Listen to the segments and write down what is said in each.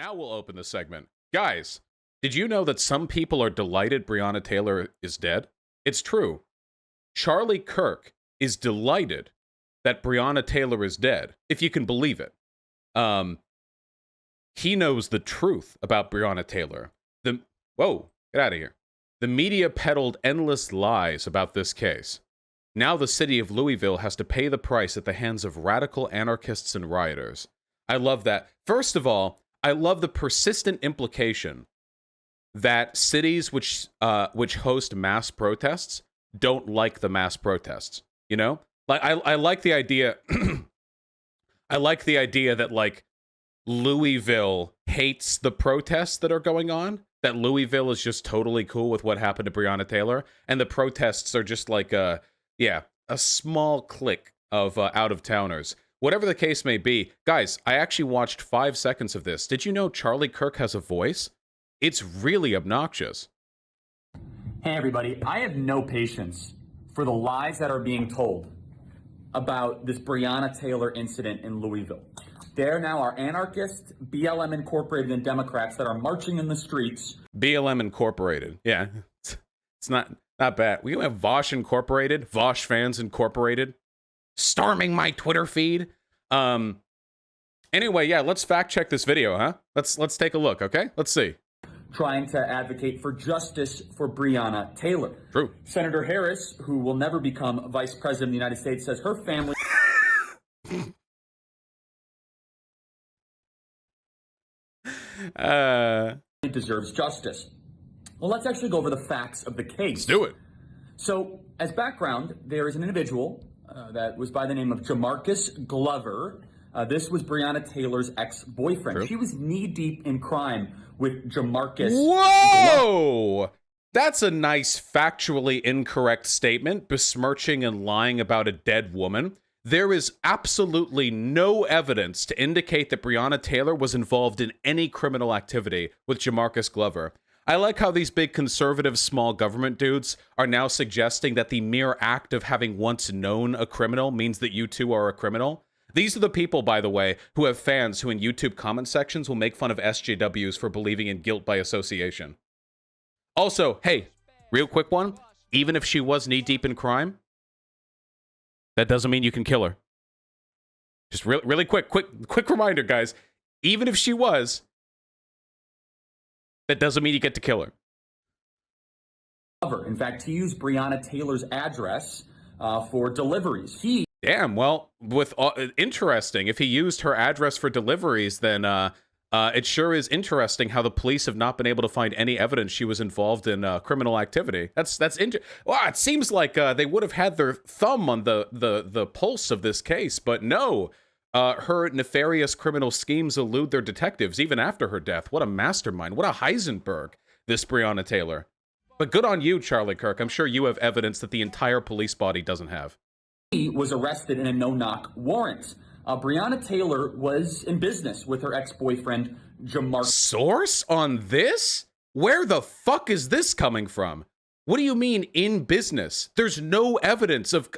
Now we'll open the segment. Guys, did you know that some people are delighted Breonna Taylor is dead? It's true. Charlie Kirk is delighted that Breonna Taylor is dead, if you can believe it. He knows the truth about Breonna Taylor. Whoa, get out of here. The media peddled endless lies about this case. Now the city of Louisville has to pay the price at the hands of radical anarchists and rioters. I love that. First of all, I love the persistent implication that cities which host mass protests don't like the mass protests. You know, like I like the idea. I like the idea that like Louisville hates the protests that are going on. That Louisville is just totally cool with what happened to Breonna Taylor, and the protests are just like a small clique of out-of-towners. Whatever the case may be, guys, I actually watched 5 seconds of this. Did you know Charlie Kirk has a voice? It's really obnoxious. Hey everybody, I have no patience for the lies that are being told about this Breonna Taylor incident in Louisville. There now are anarchists, BLM Incorporated, and Democrats that are marching in the streets. BLM Incorporated. Yeah, it's not bad. We have Vosh Incorporated, Vosh Fans Incorporated, storming my Twitter feed. Anyway, yeah, let's fact check this video, huh? Let's take a look, okay? Let's see. Trying to advocate for justice for Breonna Taylor. True. Senator Harris, who will never become vice president of the United States, says her family deserves justice. Well, let's actually go over the facts of the case. Let's do it. So, as background, there is an individual that was by the name of Jamarcus Glover. This was Breonna Taylor's ex-boyfriend. True. She was knee-deep in crime with Jamarcus Whoa! Glover. That's a nice factually incorrect statement, besmirching and lying about a dead woman. There is absolutely no evidence to indicate that Breonna Taylor was involved in any criminal activity with Jamarcus Glover. I like how these big conservative small government dudes are now suggesting that the mere act of having once known a criminal means that you too are a criminal. These are the people, by the way, who have fans who in YouTube comment sections will make fun of SJWs for believing in guilt by association. Also, hey, real quick one, even if she was knee-deep in crime, that doesn't mean you can kill her. Just really quick reminder, guys. Even if she was, that doesn't mean you get to kill her. In fact, he used Breonna Taylor's address for deliveries. Damn, well, interesting. If he used her address for deliveries, then it sure is interesting how the police have not been able to find any evidence she was involved in criminal activity. Well, it seems like they would have had their thumb on the pulse of this case, but no. Her nefarious criminal schemes elude their detectives even after her death. What a mastermind. What a Heisenberg, this Breonna Taylor. But good on you, Charlie Kirk. I'm sure you have evidence that the entire police body doesn't have. He was arrested in a no-knock warrant. Breonna Taylor was in business with her ex-boyfriend, Jamarcus. Source on this? Where the fuck is this coming from? What do you mean in business? There's no evidence of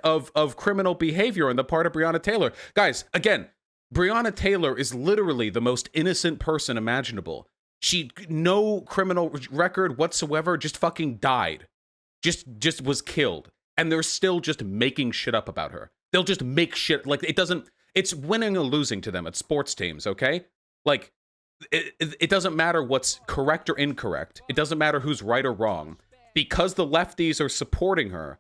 criminal behavior on the part of Breonna Taylor. Guys, again, Breonna Taylor is literally the most innocent person imaginable. She, no criminal record whatsoever, just fucking died. Just was killed. And they're still just making shit up about her. They'll just make shit, like, it's winning or losing to them at sports teams, okay? Like, it doesn't matter what's correct or incorrect. It doesn't matter who's right or wrong. Because the lefties are supporting her,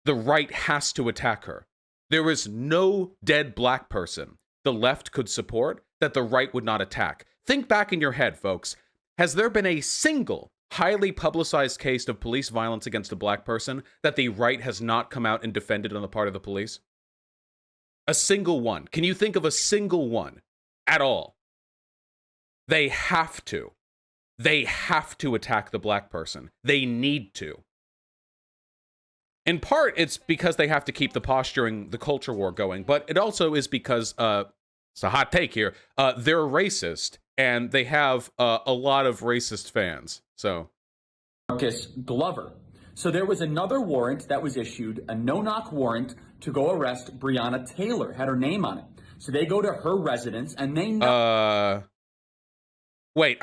the right has to attack her. There is no dead black person the left could support that the right would not attack. Think back in your head, folks. Has there been a single highly publicized case of police violence against a black person that the right has not come out and defended on the part of the police? A single one. Can you think of a single one at all? They have to. They have to attack the black person. They need to. In part, it's because they have to keep the posturing, the culture war going, but it also is because, it's a hot take here, they're racist, and they have a lot of racist fans, so. Jamarcus Glover. So there was another warrant that was issued, a no-knock warrant to go arrest Breonna Taylor, had her name on it. So they go to her residence, and they know... Wait,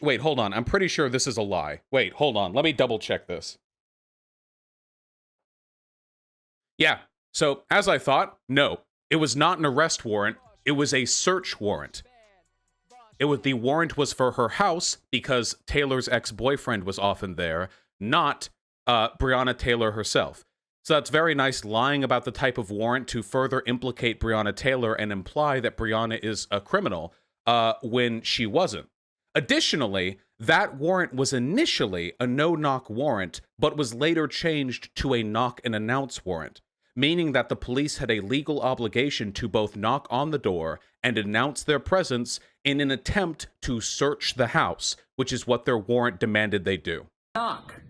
wait, hold on. I'm pretty sure this is a lie. Wait, hold on. Let me double check this. Yeah. So, as I thought, no. It was not an arrest warrant. It was a search warrant. The warrant was for her house because Taylor's ex-boyfriend was often there, not Breonna Taylor herself. So that's very nice, lying about the type of warrant to further implicate Breonna Taylor and imply that Breonna is a criminal when she wasn't. Additionally, that warrant was initially a no-knock warrant, but was later changed to a knock and announce warrant, meaning that the police had a legal obligation to both knock on the door and announce their presence in an attempt to search the house, which is what their warrant demanded they do. Knock.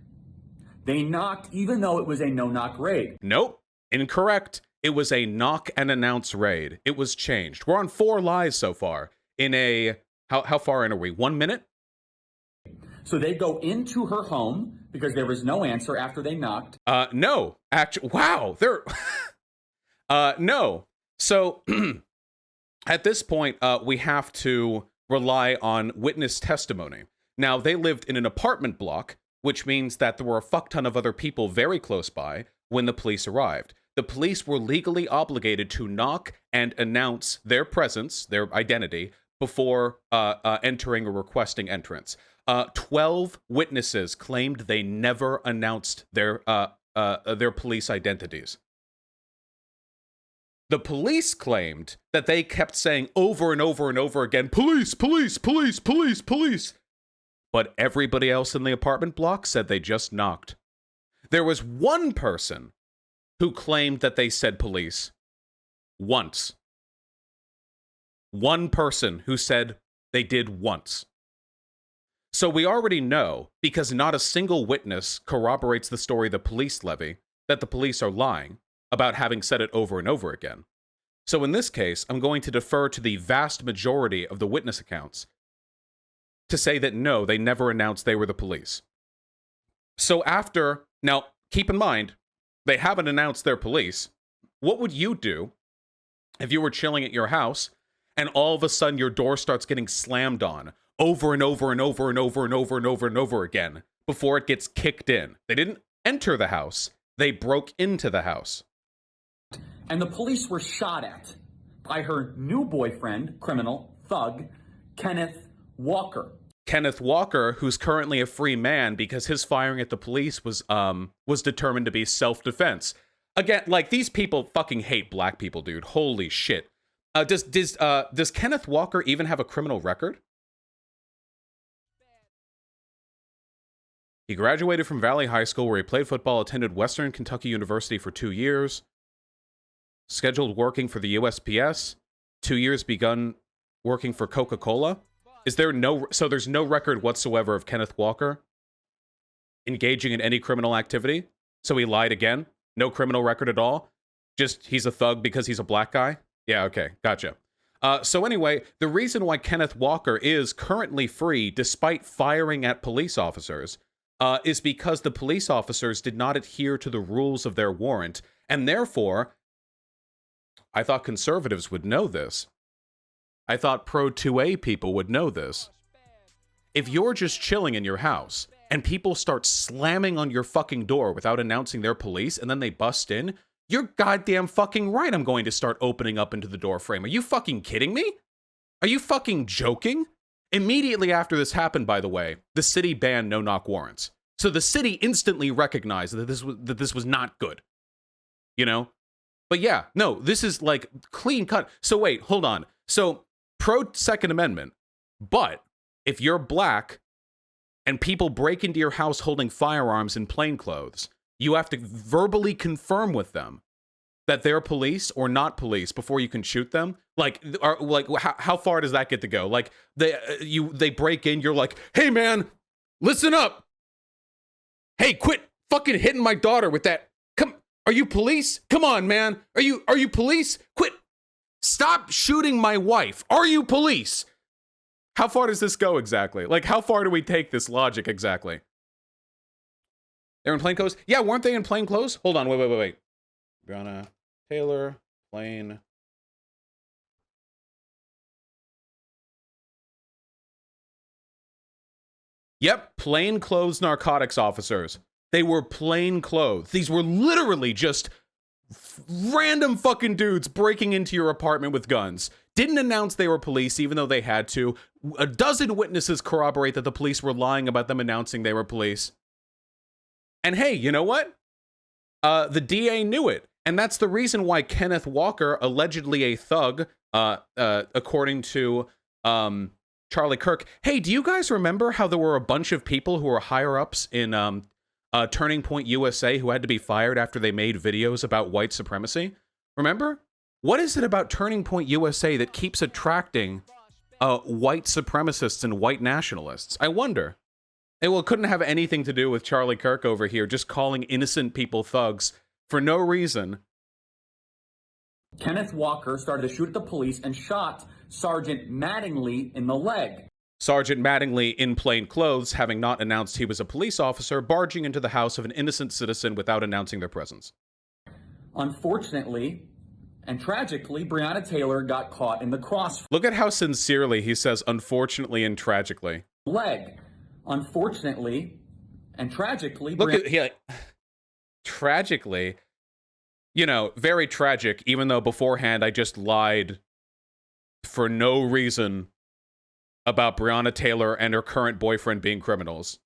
They knocked even though it was a no-knock raid. Nope. Incorrect. It was a knock and announce raid. It was changed. We're on 4 lies so far. In a... How far in are we? 1 minute? So they go into her home because there was no answer after they knocked. No. Actually, wow. They're... no. So, at this point, we have to rely on witness testimony. Now, they lived in an apartment block, which means that there were a fuck ton of other people very close by when the police arrived. The police were legally obligated to knock and announce their presence, their identity, before entering or requesting entrance. 12 witnesses claimed they never announced their police identities. The police claimed that they kept saying over and over and over again, police, police, police, police, police. But everybody else in the apartment block said they just knocked. There was one person who claimed that they said police once. One person who said they did once. So we already know, because not a single witness corroborates the story the police levy, that the police are lying about having said it over and over again. So in this case, I'm going to defer to the vast majority of the witness accounts to say that no, they never announced they were the police. So after, now keep in mind, they haven't announced they're police. What would you do if you were chilling at your house and all of a sudden your door starts getting slammed on over and over and over and over and over and over and over again before it gets kicked in? They didn't enter the house. They broke into the house. And the police were shot at by her new boyfriend, criminal, thug, Kenneth Walker. Kenneth Walker, who's currently a free man because his firing at the police was determined to be self-defense. Again, like, these people fucking hate black people, dude. Holy shit. Does Kenneth Walker even have a criminal record? He graduated from Valley High School, where he played football, attended Western Kentucky University for 2 years, scheduled working for the USPS, 2 years begun working for Coca-Cola. So there's no record whatsoever of Kenneth Walker engaging in any criminal activity? So he lied again? No criminal record at all? Just he's a thug because he's a black guy? Yeah, okay, gotcha. So anyway, the reason why Kenneth Walker is currently free despite firing at police officers is because the police officers did not adhere to the rules of their warrant, and therefore, I thought conservatives would know this. I thought pro-2A people would know this. If you're just chilling in your house and people start slamming on your fucking door without announcing they're police and then they bust in, you're goddamn fucking right I'm going to start opening up into the door frame. Are you fucking kidding me? Are you fucking joking? Immediately after this happened, by the way, the city banned no-knock warrants. So the city instantly recognized that this was not good. You know? But yeah, no, this is like clean cut. So wait, hold on. So pro-Second Amendment, but if you're black and people break into your house holding firearms in plain clothes, you have to verbally confirm with them that they're police or not police before you can shoot them. How far does that get to go? Like they break in, you're like, hey man, listen up. Hey, quit fucking hitting my daughter with that. Come, are you police? Come on, man. Are you police? Quit. Stop shooting my wife. Are you police? How far does this go exactly? Like, how far do we take this logic exactly? They're in plain clothes? Yeah, weren't they in plain clothes? Hold on, wait. Breonna Taylor, plain. Yep, plainclothes narcotics officers. They were plainclothes. These were literally just random fucking dudes breaking into your apartment with guns. Didn't announce they were police, even though they had to. A dozen witnesses corroborate that the police were lying about them announcing they were police. And hey, you know what? The DA knew it. And that's the reason why Kenneth Walker, allegedly a thug, according to Charlie Kirk. Hey, do you guys remember how there were a bunch of people who were higher-ups in Turning Point USA who had to be fired after they made videos about white supremacy? Remember? What is it about Turning Point USA that keeps attracting white supremacists and white nationalists? I wonder. Well, it couldn't have anything to do with Charlie Kirk over here just calling innocent people thugs for no reason. Kenneth Walker started to shoot at the police and shot Sergeant Mattingly in the leg. Sergeant Mattingly, in plain clothes, having not announced he was a police officer, barging into the house of an innocent citizen without announcing their presence. Unfortunately, and tragically, Breonna Taylor got caught in the crossfire. Look at how sincerely he says, unfortunately and tragically. Leg. Unfortunately, and tragically, look at tragically, you know, very tragic, even though beforehand I just lied for no reason about Breonna Taylor and her current boyfriend being criminals.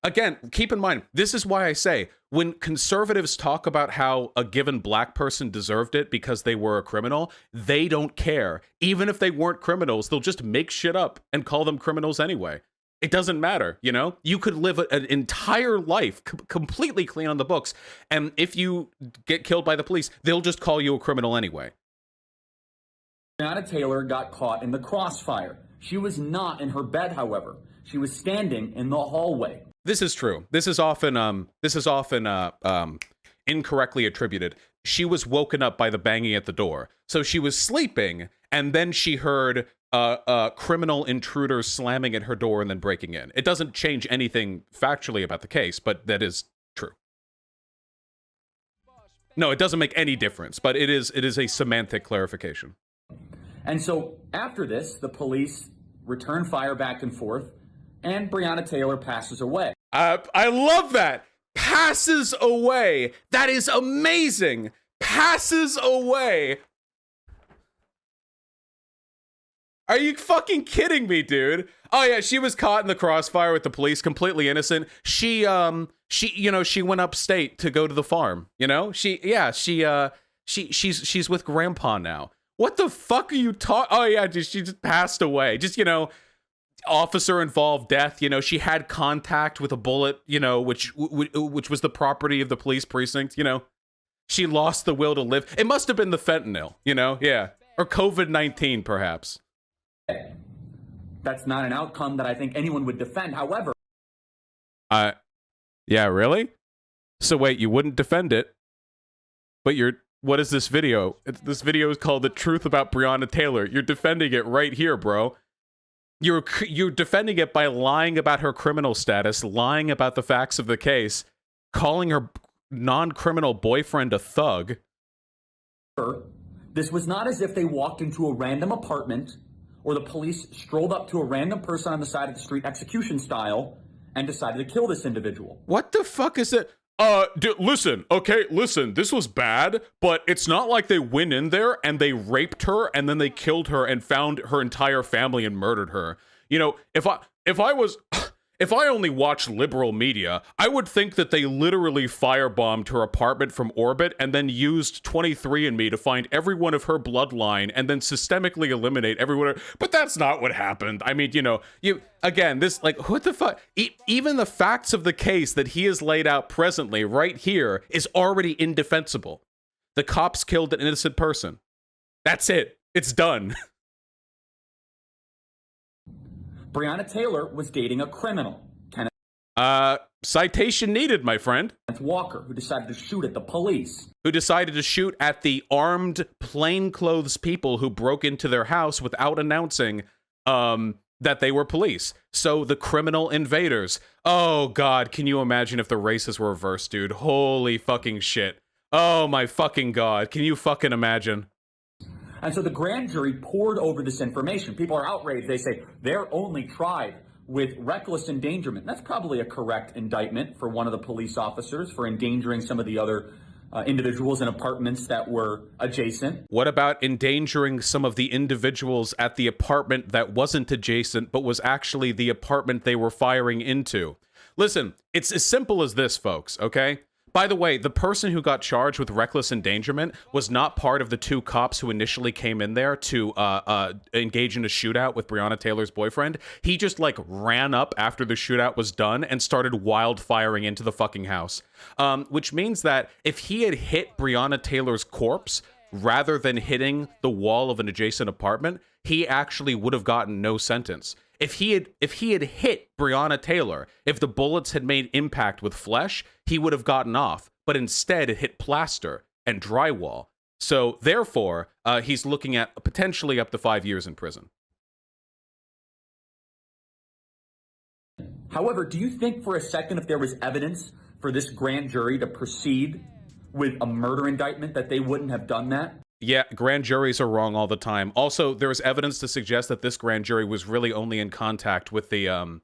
Again, keep in mind, this is why I say, when conservatives talk about how a given black person deserved it because they were a criminal, they don't care. Even if they weren't criminals, they'll just make shit up and call them criminals anyway. It doesn't matter, you know? You could live an entire life completely clean on the books, and if you get killed by the police, they'll just call you a criminal anyway. Breonna Taylor got caught in the crossfire. She was not in her bed, however. She was standing in the hallway. This is true. This is often incorrectly attributed. She was woken up by the banging at the door. So she was sleeping, and then she heard criminal intruders slamming at her door and then breaking in. It doesn't change anything factually about the case, but that is true. No, it doesn't make any difference, but it is a semantic clarification. And so after this, the police return fire back and forth, and Breonna Taylor passes away. I love that. Passes away. That is amazing. Passes away. Are you fucking kidding me, dude? Oh yeah, she was caught in the crossfire with the police, completely innocent. She went upstate to go to the farm, you know? She's with grandpa now. What the fuck are you talking? Oh yeah, she just passed away. Just, you know, officer involved death, you know, she had contact with a bullet, you know, which was the property of the police precinct, you know. She lost the will to live. It must have been the fentanyl, you know? Yeah. Or COVID-19 perhaps. That's not an outcome that I think anyone would defend. However, yeah, really? So wait, you wouldn't defend it, but what is this video? This video is called The Truth About Breonna Taylor. You're defending it right here, bro. You're defending it by lying about her criminal status, lying about the facts of the case, calling her non-criminal boyfriend a thug. This was not as if they walked into a random apartment or the police strolled up to a random person on the side of the street, execution style, and decided to kill this individual. What the fuck is it? Listen, this was bad, but it's not like they went in there and they raped her and then they killed her and found her entire family and murdered her. You know, if I only watched liberal media, I would think that they literally firebombed her apartment from orbit and then used 23andMe to find every one of her bloodline and then systemically eliminate everyone. But that's not what happened. I mean, you know, this, like, what the fuck? Even the facts of the case that he has laid out presently right here is already indefensible. The cops killed an innocent person. That's it. It's done. Breonna Taylor was dating a criminal, Kenneth citation needed, my friend. Walker, who decided to shoot at the police. Who decided to shoot at the armed plainclothes people who broke into their house without announcing that they were police. So the criminal invaders. Oh God, can you imagine if the races were reversed, dude? Holy fucking shit. Oh my fucking God, can you fucking imagine? And so the grand jury poured over this information. People are outraged. They say their only tribe with reckless endangerment. That's probably a correct indictment for one of the police officers for endangering some of the other individuals in apartments that were adjacent. What about endangering some of the individuals at the apartment that wasn't adjacent, but was actually the apartment they were firing into? Listen, it's as simple as this, folks, okay? By the way, the person who got charged with reckless endangerment was not part of the two cops who initially came in there to engage in a shootout with Breonna Taylor's boyfriend. He just, like, ran up after the shootout was done and started wildfiring into the fucking house. Which means that if he had hit Breonna Taylor's corpse rather than hitting the wall of an adjacent apartment, he actually would have gotten no sentence. If he had hit Breonna Taylor, if the bullets had made impact with flesh, he would have gotten off. But instead, it hit plaster and drywall. So therefore, he's looking at potentially up to 5 years in prison. However, do you think for a second if there was evidence for this grand jury to proceed with a murder indictment that they wouldn't have done that? Yeah, grand juries are wrong all the time. Also, there is evidence to suggest that this grand jury was really only in contact with the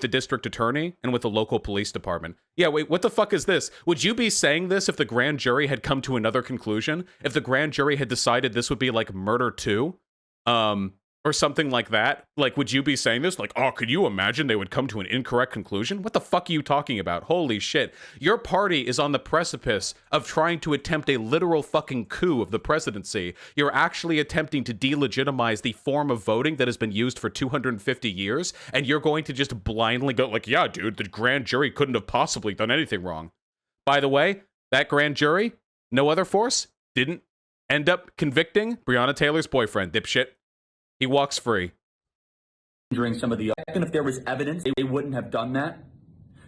district attorney and with the local police department. Yeah, wait, what the fuck is this? Would you be saying this if the grand jury had come to another conclusion? If the grand jury had decided this would be like Murder 2? Or something like that? Like, would you be saying this? Like, oh, could you imagine they would come to an incorrect conclusion? What the fuck are you talking about? Holy shit. Your party is on the precipice of trying to attempt a literal fucking coup of the presidency. You're actually attempting to delegitimize the form of voting that has been used for 250 years, and you're going to just blindly go like, yeah, dude, the grand jury couldn't have possibly done anything wrong. By the way, that grand jury, no other force, didn't end up convicting Breonna Taylor's boyfriend, dipshit. He walks free. During some of the, and if there was evidence, they wouldn't have done that.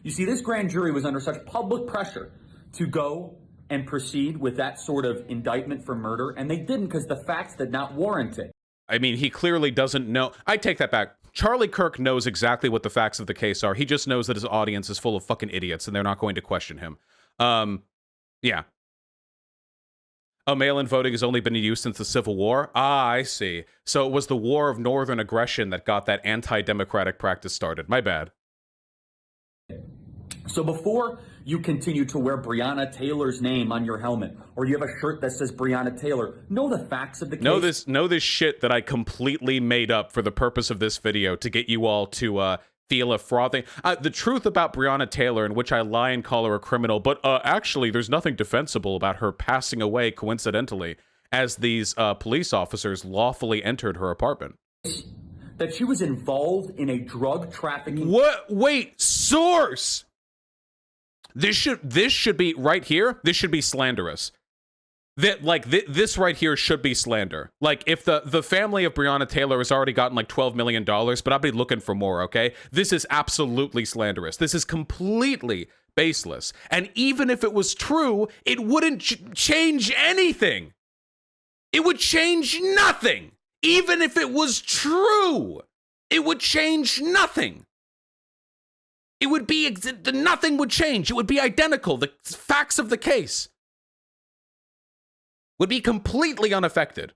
You see, this grand jury was under such public pressure to go and proceed with that sort of indictment for murder, and they didn't because the facts did not warrant it. I mean, he clearly doesn't know. I take that back. Charlie Kirk knows exactly what the facts of the case are. He just knows that his audience is full of fucking idiots, and they're not going to question him. Yeah. Oh, mail-in voting has only been in use since the Civil War? Ah, I see. So it was the War of Northern Aggression that got that anti-democratic practice started. My bad. So before you continue to wear Breonna Taylor's name on your helmet, or you have a shirt that says Breonna Taylor, know the facts of the case. Know this shit that I completely made up for the purpose of this video to get you all to feel a frothing. The truth about Breonna Taylor, in which I lie and call her a criminal, but actually there's nothing defensible about her passing away coincidentally as these police officers lawfully entered her apartment. That she was involved in a drug trafficking... What? Wait, source! This should be right here. This should be slanderous. This right here should be slander. Like, if the family of Breonna Taylor has already gotten like $12 million, but I'll be looking for more, okay? This is absolutely slanderous. This is completely baseless. And even if it was true, it wouldn't change anything. It would change nothing. Even if it was true, it would change nothing. It would be, nothing would change. It would be identical. The facts of the case would be completely unaffected.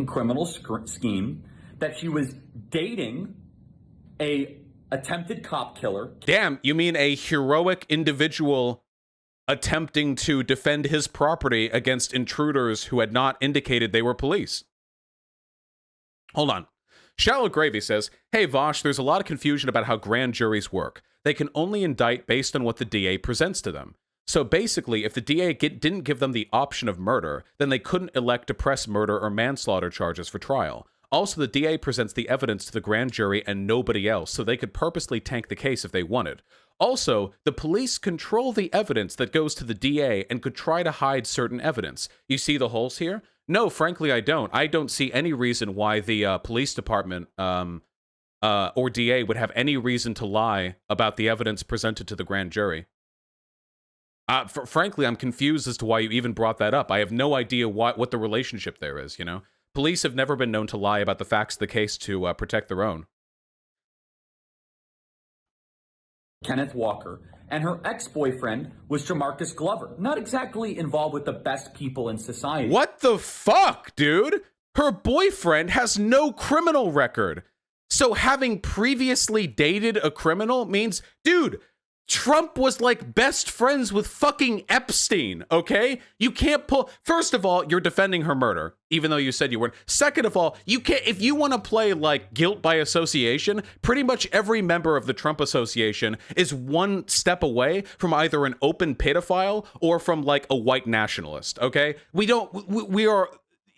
Criminal scheme that she was dating a attempted cop killer. Damn, you mean a heroic individual attempting to defend his property against intruders who had not indicated they were police? Hold on. Shallow Gravy says, hey Vosh, there's a lot of confusion about how grand juries work. They can only indict based on what the DA presents to them. So basically, if the DA didn't give them the option of murder, then they couldn't elect to press murder or manslaughter charges for trial. Also, the DA presents the evidence to the grand jury and nobody else, so they could purposely tank the case if they wanted. Also, the police control the evidence that goes to the DA and could try to hide certain evidence. You see the holes here? No, frankly, I don't. I don't see any reason why the police department or DA would have any reason to lie about the evidence presented to the grand jury. Frankly, I'm confused as to why you even brought that up. I have no idea what the relationship there is, you know? Police have never been known to lie about the facts of the case to protect their own. Kenneth Walker, and her ex-boyfriend was Jamarcus Glover. Not exactly involved with the best people in society. What the fuck, dude? Her boyfriend has no criminal record. So having previously dated a criminal means, dude, Trump was like best friends with fucking Epstein, okay? You can't pull. First of all, you're defending her murder, even though you said you weren't. Second of all, you can't, if you want to play like guilt by association, pretty much every member of the Trump Association is one step away from either an open pedophile or from like a white nationalist, okay?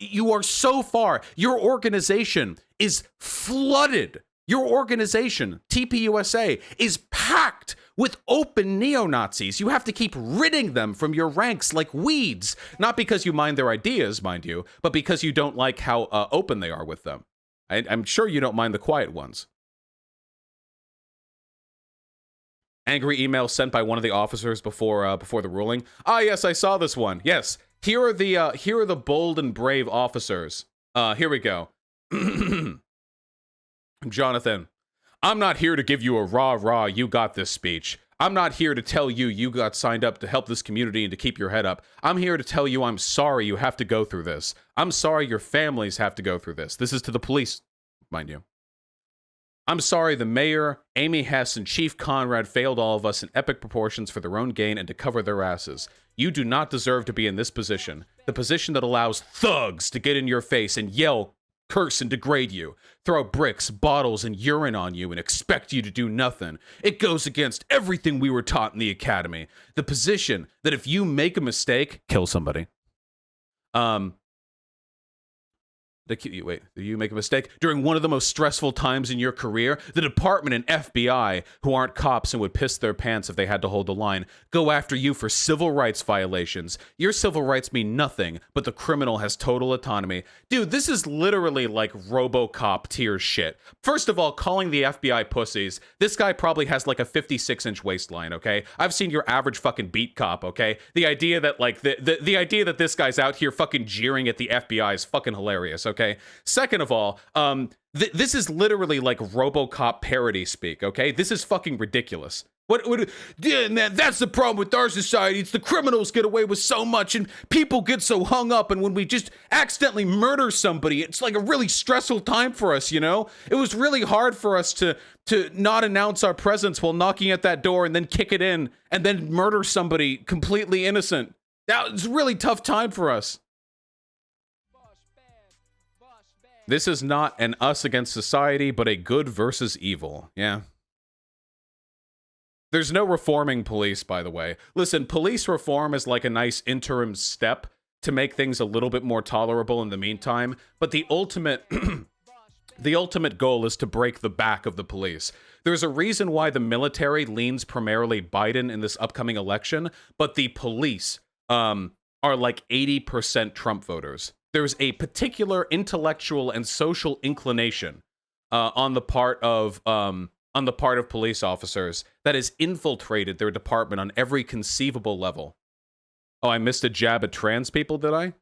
You are so far. Your organization is flooded. Your organization, TPUSA, is packed with open neo-Nazis. You have to keep ridding them from your ranks like weeds. Not because you mind their ideas, mind you, but because you don't like how open they are with them. I'm sure you don't mind the quiet ones. Angry email sent by one of the officers before the ruling. Ah, yes, I saw this one. Yes, here are the bold and brave officers. Here we go. Jonathan, I'm not here to give you a rah, you got this speech. I'm not here to tell you you got signed up to help this community and to keep your head up. I'm here to tell you I'm sorry you have to go through this. I'm sorry your families have to go through this. This is to the police, mind you. I'm sorry the mayor, Amy Hess, and Chief Conrad failed all of us in epic proportions for their own gain and to cover their asses. You do not deserve to be in this position. The position that allows thugs to get in your face and yell, curse, and degrade you, throw bricks, bottles, and urine on you and expect you to do nothing. It goes against everything we were taught in the academy. The position that if you make a mistake, kill somebody. Wait, did you make a mistake? During one of the most stressful times in your career, the department and FBI, who aren't cops and would piss their pants if they had to hold the line, go after you for civil rights violations. Your civil rights mean nothing, but the criminal has total autonomy. Dude, this is literally like RoboCop tier shit. First of all, calling the FBI pussies, this guy probably has like a 56-inch waistline, okay? I've seen your average fucking beat cop, okay? The idea that like, the idea that this guy's out here fucking jeering at the FBI is fucking hilarious, okay? Second of all, this is literally like RoboCop parody speak, okay? This is fucking ridiculous. Yeah, man, that's the problem with our society. It's the criminals get away with so much and people get so hung up, and when we just accidentally murder somebody, it's like a really stressful time for us, you know? It was really hard for us to not announce our presence while knocking at that door and then kick it in and then murder somebody completely innocent. That was a really tough time for us. This is not an us against society, but a good versus evil. Yeah. There's no reforming police, by the way. Listen, police reform is like a nice interim step to make things a little bit more tolerable in the meantime, but the ultimate the ultimate goal is to break the back of the police. There's a reason why the military leans primarily Biden in this upcoming election, but the police are like 80% Trump voters. There's a particular intellectual and social inclination on the part of police officers that has infiltrated their department on every conceivable level. Oh, I missed a jab at trans people, did I?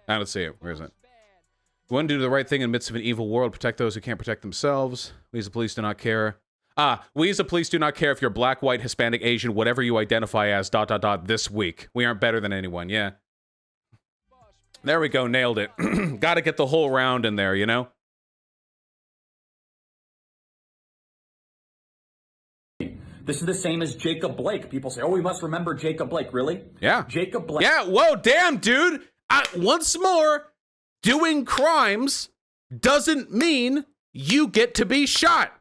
I don't see it. Where is it? We want to do the right thing in the midst of an evil world, protect those who can't protect themselves. We as the police do not care. We as the police do not care if you're black, white, Hispanic, Asian, whatever you identify as, ... this week. We aren't better than anyone, yeah. There we go, nailed it. Gotta get the whole round in there, you know? This is the same as Jacob Blake. People say, oh, we must remember Jacob Blake. Really? Yeah. Jacob Blake. Yeah, whoa, damn, dude. Once more, doing crimes doesn't mean you get to be shot.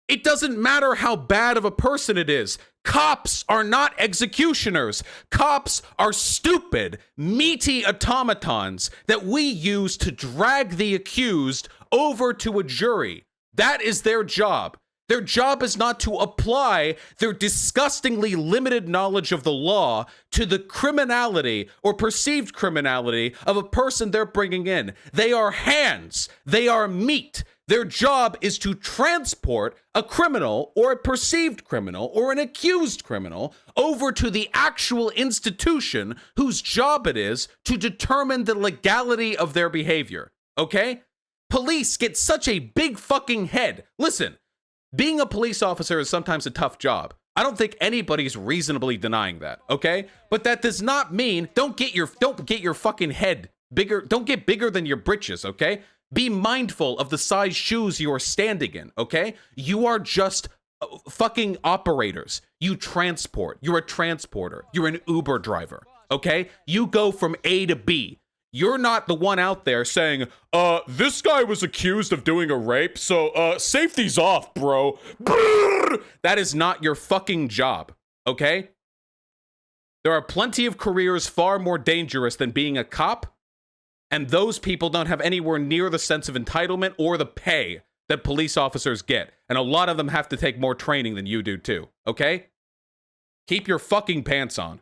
It doesn't matter how bad of a person it is. Cops are not executioners. Cops are stupid, meaty automatons that we use to drag the accused over to a jury. That is their job. Their job is not to apply their disgustingly limited knowledge of the law to the criminality or perceived criminality of a person they're bringing in. They are hands. They are meat. Their job is to transport a criminal or a perceived criminal or an accused criminal over to the actual institution whose job it is to determine the legality of their behavior. Okay? police get such a big fucking head. Listen, being a police officer is sometimes a tough job. I don't think anybody's reasonably denying that, okay? But that does not mean don't get your fucking head bigger. Don't get bigger than your britches, okay? Be mindful of the size shoes you are standing in, okay? You are just fucking operators. You transport. You're a transporter. You're an Uber driver, okay? You go from A to B. You're not the one out there saying, this guy was accused of doing a rape, so, safety's off, bro. That is not your fucking job, okay? There are plenty of careers far more dangerous than being a cop, and those people don't have anywhere near the sense of entitlement or the pay that police officers get. And a lot of them have to take more training than you do too, okay? Keep your fucking pants on.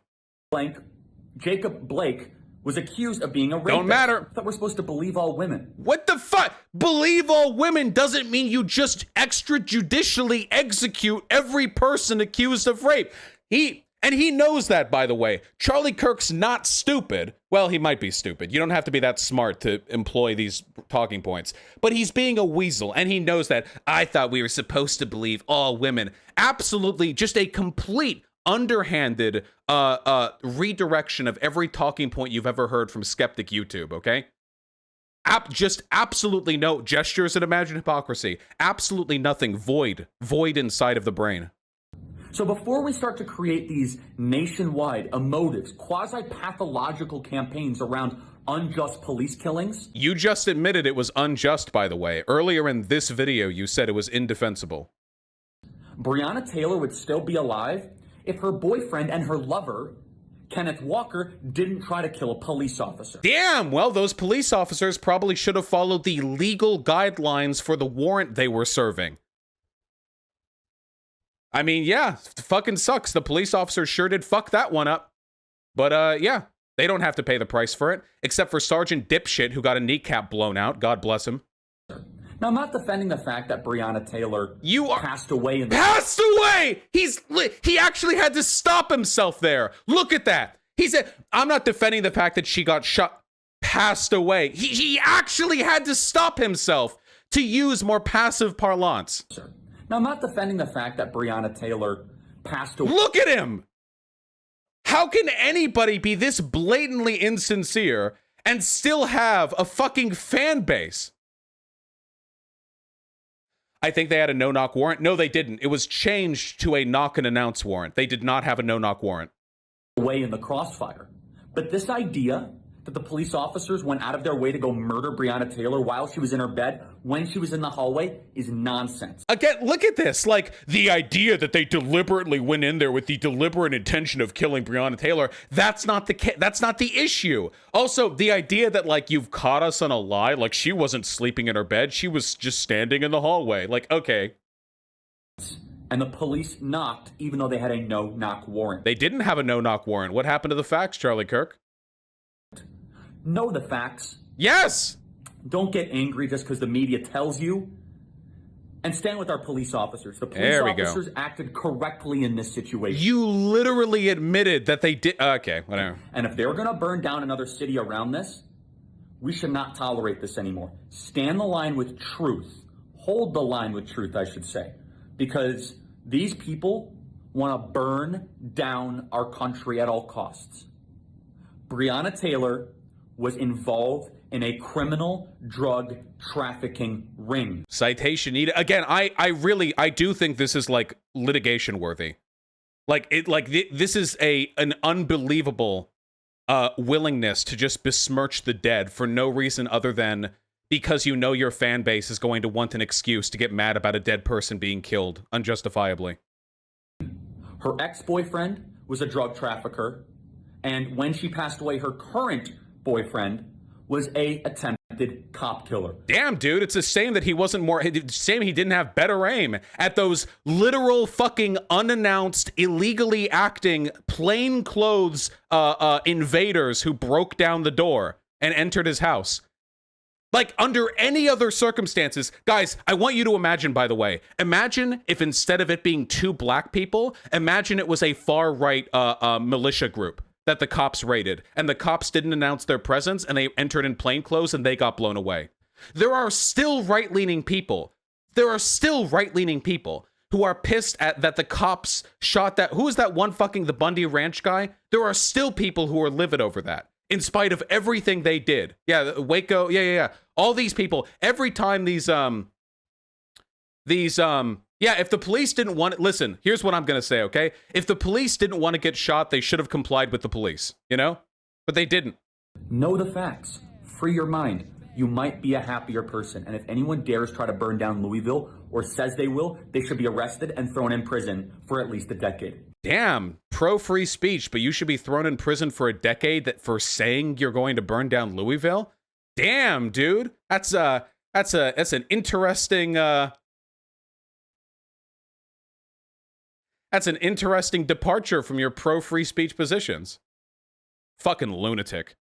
Jacob Blake was accused of being a rapist. Don't matter. I thought we're supposed to believe all women. What the fuck? Believe all women doesn't mean you just extrajudicially execute every person accused of rape. He knows that, by the way. Charlie Kirk's not stupid. Well, he might be stupid. You don't have to be that smart to employ these talking points. But he's being a weasel, and he knows that. I thought we were supposed to believe all women. Absolutely, just a complete underhanded redirection of every talking point you've ever heard from Skeptic YouTube, okay? Just absolutely no gestures that imagine hypocrisy. Absolutely nothing. Void inside of the brain. So before we start to create these nationwide emotive, quasi-pathological campaigns around unjust police killings... You just admitted it was unjust, by the way. Earlier in this video, you said it was indefensible. Breonna Taylor would still be alive if her boyfriend and her lover, Kenneth Walker, didn't try to kill a police officer. Damn, well, those police officers probably should have followed the legal guidelines for the warrant they were serving. I mean, yeah, fucking sucks. The police officers sure did fuck that one up. But, yeah, they don't have to pay the price for it, except for Sergeant Dipshit, who got a kneecap blown out. God bless him. Now, I'm not defending the fact that Breonna Taylor passed away. Passed away! He actually had to stop himself there. Look at that. He said, I'm not defending the fact that she got shot. Passed away. He actually had to stop himself to use more passive parlance. Now, I'm not defending the fact that Breonna Taylor passed away. Look at him! How can anybody be this blatantly insincere and still have a fucking fan base? I think they had a no-knock warrant. No, they didn't. It was changed to a knock-and-announce warrant. They did not have a no-knock warrant. Away in the crossfire. But this idea that the police officers went out of their way to go murder Breonna Taylor while she was in her bed, when she was in the hallway, is nonsense. Again, look at this. Like, the idea that they deliberately went in there with the deliberate intention of killing Breonna Taylor, that's not the issue. Also, the idea that, like, you've caught us on a lie, like, she wasn't sleeping in her bed, she was just standing in the hallway. Like, okay. And the police knocked, even though they had a no-knock warrant. They didn't have a no-knock warrant. What happened to the facts, Charlie Kirk? Know the facts. Yes! Don't get angry just because the media tells you. And stand with our police officers. The police officers acted correctly in this situation. You literally admitted that they did. Okay, whatever. And if they're going to burn down another city around this, we should not tolerate this anymore. Stand the line with truth. Hold the line with truth, I should say. Because these people want to burn down our country at all costs. Breonna Taylor was involved in a criminal drug trafficking ring. Citation needed. Again, I do think this is like litigation worthy. This is an unbelievable willingness to just besmirch the dead for no reason other than because you know your fan base is going to want an excuse to get mad about a dead person being killed unjustifiably. Her ex-boyfriend was a drug trafficker, and when she passed away, her current boyfriend was a attempted cop killer. Damn, dude, it's a shame that he wasn't more. It's a shame he didn't have better aim at those literal fucking unannounced, illegally acting, plainclothes invaders who broke down the door and entered his house. Like, under any other circumstances, guys, I want you to imagine, by the way, imagine if instead of it being two black people, imagine it was a far-right militia group that the cops raided, and the cops didn't announce their presence, and they entered in plainclothes, and they got blown away. There are still right-leaning people. There are still right-leaning people who are pissed at that the cops shot that. Who is that one fucking the Bundy Ranch guy? There are still people who are livid over that, in spite of everything they did. Yeah, Waco. Yeah. All these people. Every time these yeah, if the police didn't want it, listen, here's what I'm gonna say, okay? If the police didn't want to get shot, they should have complied with the police, you know? But they didn't. Know the facts. Free your mind. You might be a happier person. And if anyone dares try to burn down Louisville or says they will, they should be arrested and thrown in prison for at least a decade. Damn, pro-free speech, but you should be thrown in prison for a decade for saying you're going to burn down Louisville? Damn, dude. That's an interesting That's an interesting departure from your pro-free speech positions. Fucking lunatic.